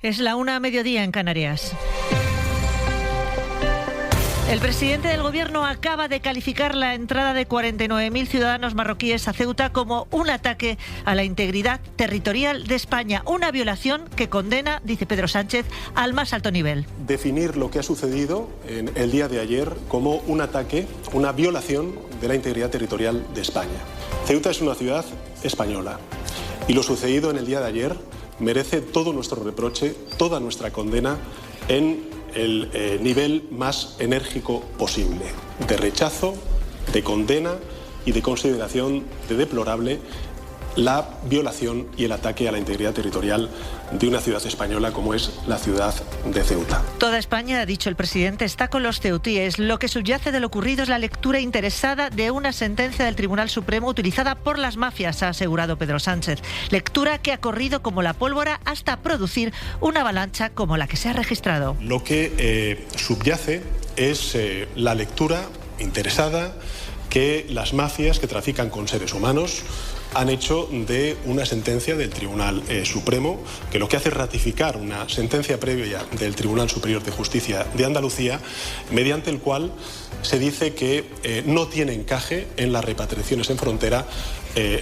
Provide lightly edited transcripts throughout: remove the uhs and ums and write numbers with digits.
Es la 1:00 en Canarias. El presidente del Gobierno acaba de calificar la entrada de 49.000 ciudadanos marroquíes a Ceuta como un ataque a la integridad territorial de España, una violación que condena, dice Pedro Sánchez, al más alto nivel. Definir lo que ha sucedido en el día de ayer como un ataque, una violación de la integridad territorial de España. Ceuta es una ciudad española y lo sucedido en el día de ayer merece todo nuestro reproche, toda nuestra condena en el nivel más enérgico posible, de rechazo, de condena y de consideración de deplorable la violación y el ataque a la integridad territorial de una ciudad española como es la ciudad de Ceuta. Toda España, ha dicho el presidente, está con los ceutíes. Lo que subyace de lo ocurrido es la lectura interesada de una sentencia del Tribunal Supremo utilizada por las mafias, ha asegurado Pedro Sánchez. Lectura que ha corrido como la pólvora hasta producir una avalancha como la que se ha registrado. Lo que subyace es la lectura interesada que las mafias que trafican con seres humanos han hecho de una sentencia del Tribunal Supremo, que lo que hace es ratificar una sentencia previa del Tribunal Superior de Justicia de Andalucía, mediante el cual se dice que no tiene encaje en las repatriaciones en frontera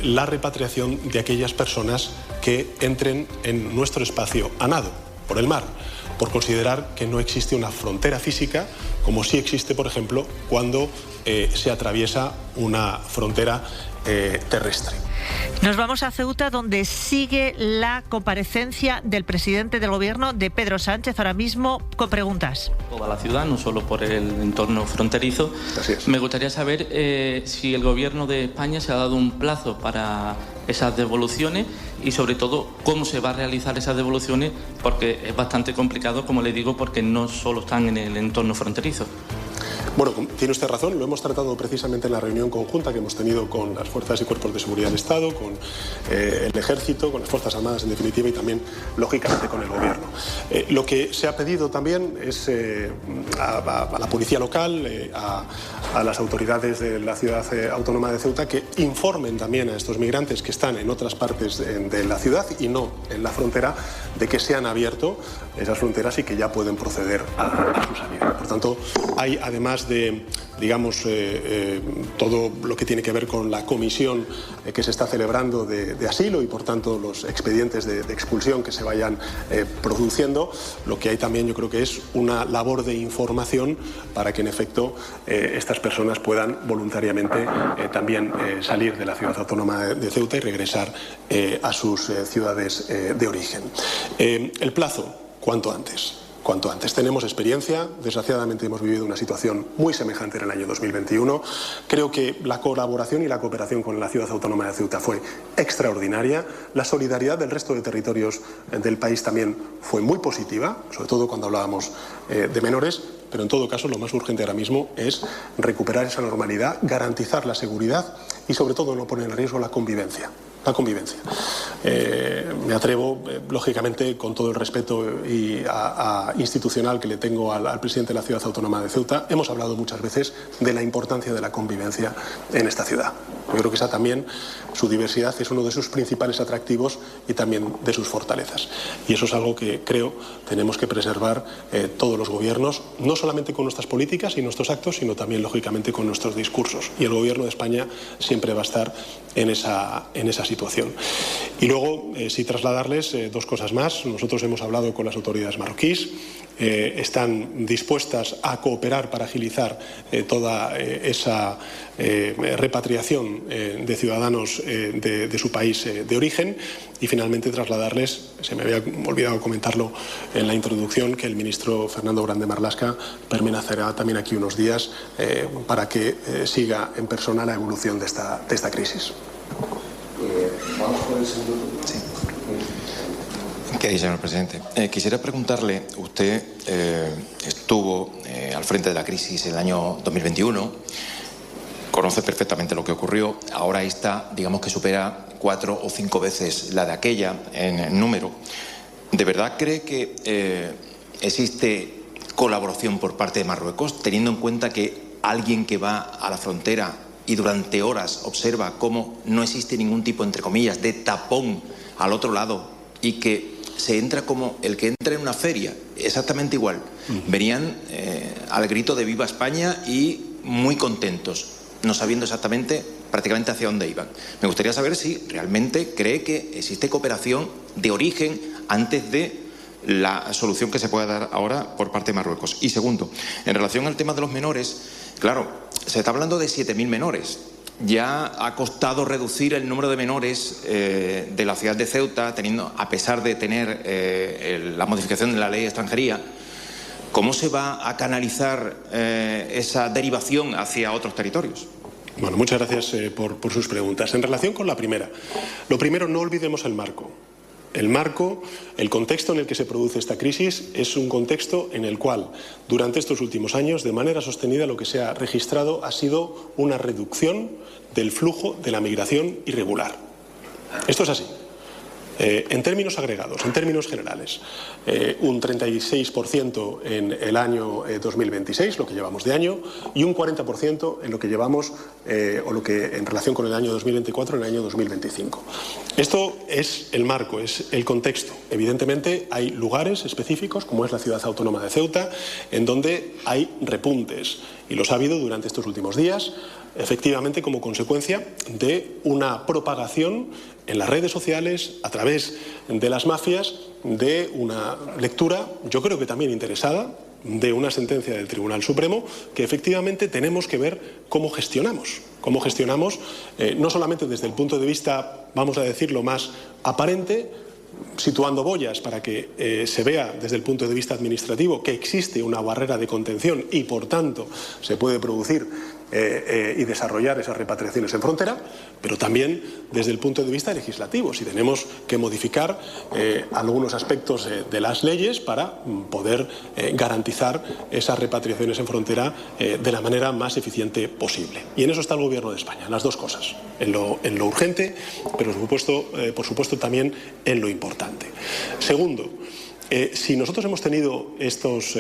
la repatriación de aquellas personas que entren en nuestro espacio a nado, por el mar, por considerar que no existe una frontera física, como sí existe, por ejemplo, cuando se atraviesa una frontera terrestre. Nos vamos a Ceuta, donde sigue la comparecencia del presidente del Gobierno, de Pedro Sánchez, ahora mismo con preguntas. Toda la ciudad, no solo por el entorno fronterizo. Así es. Me gustaría saber si el Gobierno de España se ha dado un plazo para esas devoluciones y, sobre todo, cómo se va a realizar esas devoluciones, porque es bastante complicado, como le digo, porque no solo están en el entorno fronterizo. Bueno, tiene usted razón, lo hemos tratado precisamente en la reunión conjunta que hemos tenido con las fuerzas y cuerpos de seguridad del Estado, con el Ejército, con las Fuerzas Armadas en definitiva y también, lógicamente, con el Gobierno. Lo que se ha pedido también es a la Policía Local, a las autoridades de la Ciudad Autónoma de Ceuta, que informen también a estos migrantes que están en otras partes de la ciudad y no en la frontera, de que se han abierto esas fronteras y que ya pueden proceder a su salida. Por tanto, hay, además de, digamos, todo lo que tiene que ver con la comisión que se está celebrando de asilo y, por tanto, los expedientes de expulsión que se vayan produciendo, lo que hay también, yo creo que es una labor de información para que, en efecto, estas personas puedan voluntariamente también salir de la ciudad autónoma de Ceuta y regresar a sus ciudades de origen. El plazo, cuanto antes. Cuanto antes. Tenemos experiencia, desgraciadamente hemos vivido una situación muy semejante en el año 2021. Creo que la colaboración y la cooperación con la Ciudad Autónoma de Ceuta fue extraordinaria. La solidaridad del resto de territorios del país también fue muy positiva, sobre todo cuando hablábamos de menores, pero en todo caso lo más urgente ahora mismo es recuperar esa normalidad, garantizar la seguridad y sobre todo no poner en riesgo la convivencia. La convivencia. Me atrevo, lógicamente, con todo el respeto institucional que le tengo al presidente de la Ciudad Autónoma de Ceuta, hemos hablado muchas veces de la importancia de la convivencia en esta ciudad. Yo creo que esa también, su diversidad es uno de sus principales atractivos y también de sus fortalezas. Y eso es algo que creo tenemos que preservar todos los gobiernos, no solamente con nuestras políticas y nuestros actos, sino también, lógicamente, con nuestros discursos. Y el Gobierno de España siempre va a estar en esa situación. Y luego, sí trasladarles dos cosas más. Nosotros hemos hablado con las autoridades marroquíes, están dispuestas a cooperar para agilizar toda esa repatriación de ciudadanos de su país de origen. Y finalmente trasladarles, se me había olvidado comentarlo en la introducción, que el ministro Fernando Grande Marlaska permanecerá también aquí unos días para que siga en persona la evolución de esta crisis. Vamos con el segundo turno. Sí. ¿Qué dice, señor presidente? Quisiera preguntarle, usted estuvo al frente de la crisis en el año 2021, conoce perfectamente lo que ocurrió, ahora está, digamos que supera 4 o 5 veces la de aquella en número. ¿De verdad cree que existe colaboración por parte de Marruecos, teniendo en cuenta que alguien que va a la frontera y durante horas observa cómo no existe ningún tipo, entre comillas, de tapón al otro lado y que se entra como el que entra en una feria, exactamente igual. Venían al grito de ¡Viva España! Y muy contentos, no sabiendo exactamente prácticamente hacia dónde iban. Me gustaría saber si realmente cree que existe cooperación de origen antes de la solución que se pueda dar ahora por parte de Marruecos. Y segundo, en relación al tema de los menores, claro, se está hablando de 7.000 menores. Ya ha costado reducir el número de menores de la ciudad de Ceuta, a pesar de tener la modificación de la ley de extranjería. ¿Cómo se va a canalizar esa derivación hacia otros territorios? Bueno, muchas gracias por sus preguntas. En relación con la primera, lo primero, no olvidemos el marco. El marco, el contexto en el que se produce esta crisis es un contexto en el cual durante estos últimos años, de manera sostenida, lo que se ha registrado ha sido una reducción del flujo de la migración irregular. Esto es así. En términos agregados, en términos generales, un 36% en el año 2026, lo que llevamos de año, y un 40% en lo que llevamos, o lo que en relación con el año 2024, en el año 2025. Esto es el marco, es el contexto. Evidentemente hay lugares específicos, como es la ciudad autónoma de Ceuta, en donde hay repuntes, y los ha habido durante estos últimos días, efectivamente como consecuencia de una propagación en las redes sociales, a través de las mafias, de una lectura, yo creo que también interesada, de una sentencia del Tribunal Supremo, que efectivamente tenemos que ver cómo gestionamos. Cómo gestionamos, no solamente desde el punto de vista, vamos a decirlo, más aparente, situando boyas para que se vea desde el punto de vista administrativo que existe una barrera de contención y, por tanto, se puede producir y desarrollar esas repatriaciones en frontera, pero también desde el punto de vista legislativo, si tenemos que modificar algunos aspectos de las leyes para poder garantizar esas repatriaciones en frontera de la manera más eficiente posible. Y en eso está el Gobierno de España, las dos cosas, en lo urgente, pero por supuesto también en lo importante. Segundo, si nosotros hemos tenido estos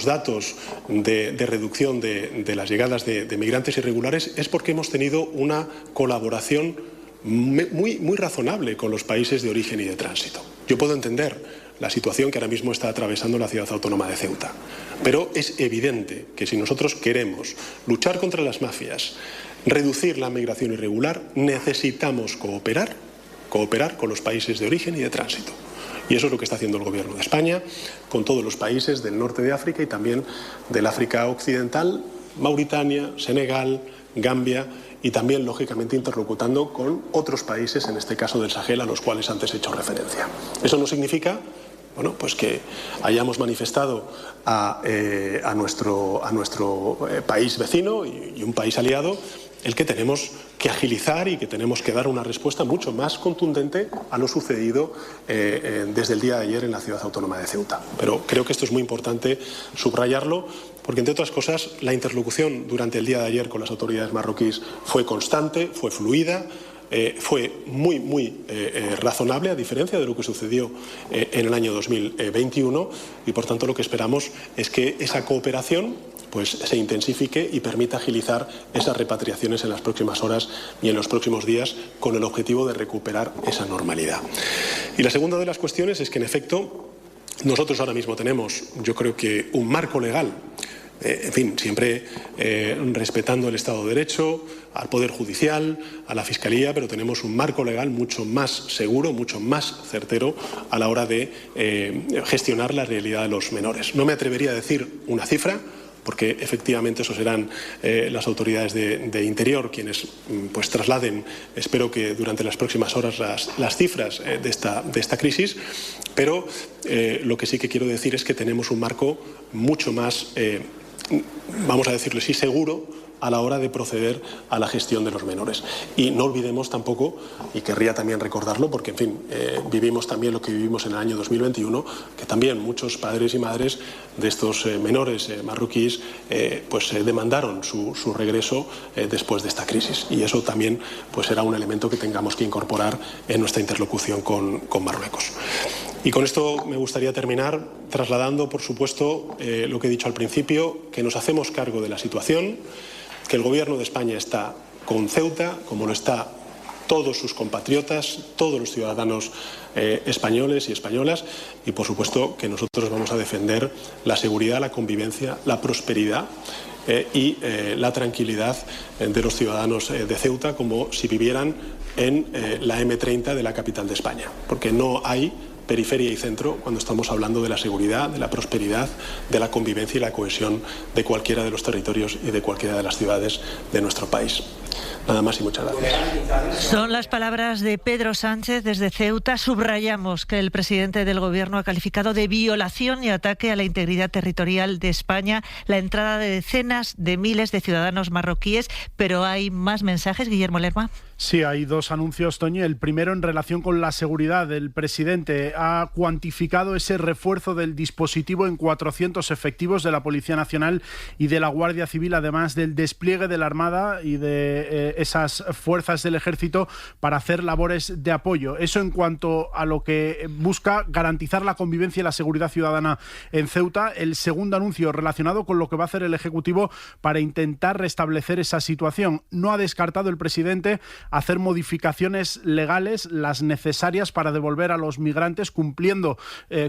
datos de reducción de las llegadas de migrantes irregulares, es porque hemos tenido una colaboración muy razonable con los países de origen y de tránsito. Yo puedo entender la situación que ahora mismo está atravesando la ciudad autónoma de Ceuta, pero es evidente que si nosotros queremos luchar contra las mafias, reducir la migración irregular, necesitamos cooperar con los países de origen y de tránsito. Y eso es lo que está haciendo el Gobierno de España con todos los países del norte de África y también del África occidental, Mauritania, Senegal, Gambia, y también, lógicamente, interlocutando con otros países, en este caso del Sahel, a los cuales antes he hecho referencia. Eso no significa, bueno, pues que hayamos manifestado a nuestro país vecino y un país aliado el que tenemos que agilizar y que tenemos que dar una respuesta mucho más contundente a lo sucedido desde el día de ayer en la ciudad autónoma de Ceuta. Pero creo que esto es muy importante subrayarlo, porque, entre otras cosas, la interlocución durante el día de ayer con las autoridades marroquíes fue constante, fue fluida, fue muy razonable, a diferencia de lo que sucedió en el año 2021, y por tanto lo que esperamos es que esa cooperación pues se intensifique y permita agilizar esas repatriaciones en las próximas horas y en los próximos días, con el objetivo de recuperar esa normalidad. Y la segunda de las cuestiones es que, en efecto, nosotros ahora mismo tenemos, yo creo que, un marco legal, en fin, siempre respetando el Estado de Derecho, al Poder Judicial, a la Fiscalía, pero tenemos un marco legal mucho más seguro, mucho más certero a la hora de gestionar la realidad de los menores. No me atrevería a decir una cifra, porque efectivamente eso serán las autoridades de Interior quienes pues trasladen, espero que durante las próximas horas, las cifras de esta crisis, pero lo que sí que quiero decir es que tenemos un marco mucho más, vamos a decirlo así, seguro a la hora de proceder a la gestión de los menores. Y no olvidemos tampoco, y querría también recordarlo, porque, en fin, vivimos también lo que vivimos en el año 2021, que también muchos padres y madres de estos menores marroquíes pues demandaron su regreso después de esta crisis. Y eso también pues será un elemento que tengamos que incorporar en nuestra interlocución con Marruecos. Y con esto me gustaría terminar trasladando, por supuesto, lo que he dicho al principio, que nos hacemos cargo de la situación, que el Gobierno de España está con Ceuta, como lo está todos sus compatriotas, todos los ciudadanos españoles y españolas, y por supuesto que nosotros vamos a defender la seguridad, la convivencia, la prosperidad y la tranquilidad de los ciudadanos de Ceuta, como si vivieran en la M30 de la capital de España, porque no hay periferia y centro cuando estamos hablando de la seguridad, de la prosperidad, de la convivencia y la cohesión de cualquiera de los territorios y de cualquiera de las ciudades de nuestro país. Nada más y muchas gracias. Son las palabras de Pedro Sánchez desde Ceuta. Subrayamos que el presidente del Gobierno ha calificado de violación y ataque a la integridad territorial de España la entrada de decenas de miles de ciudadanos marroquíes. Pero hay más mensajes, Guillermo Lerma. Sí, hay dos anuncios, Toñi. El primero en relación con la seguridad. El presidente ha cuantificado ese refuerzo del dispositivo en 400 efectivos de la Policía Nacional y de la Guardia Civil, además del despliegue de la Armada y de esas fuerzas del Ejército para hacer labores de apoyo. Eso en cuanto a lo que busca garantizar la convivencia y la seguridad ciudadana en Ceuta. El segundo anuncio relacionado con lo que va a hacer el Ejecutivo para intentar restablecer esa situación. No ha descartado el presidente hacer modificaciones legales, las necesarias para devolver a los migrantes cumpliendo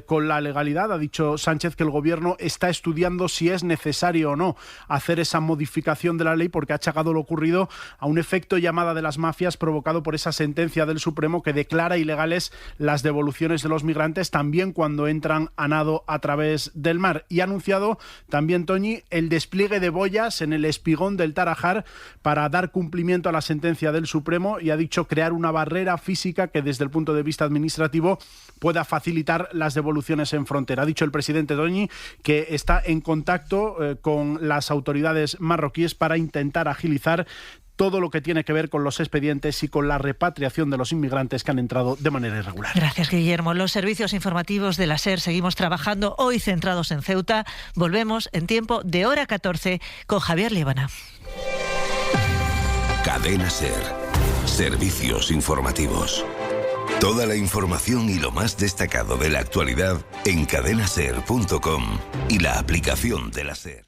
con la legalidad. Ha dicho Sánchez que el Gobierno está estudiando si es necesario o no hacer esa modificación de la ley, porque ha achacado lo ocurrido a un efecto llamada de las mafias provocado por esa sentencia del Supremo que declara ilegales las devoluciones de los migrantes, también cuando entran a nado a través del mar. Y ha anunciado también, Toñi, el despliegue de boyas en el espigón del Tarajal para dar cumplimiento a la sentencia del Supremo, y ha dicho crear una barrera física que desde el punto de vista administrativo pueda facilitar las devoluciones en frontera. Ha dicho el presidente Toñi que está en contacto con las autoridades marroquíes para intentar agilizar todo lo que tiene que ver con los expedientes y con la repatriación de los inmigrantes que han entrado de manera irregular. Gracias, Guillermo. Los servicios informativos de la SER seguimos trabajando, hoy centrados en Ceuta. Volvemos en tiempo de hora 14 con Javier Líbana. Cadena SER. Servicios informativos. Toda la información y lo más destacado de la actualidad en cadenaser.com y la aplicación de la SER.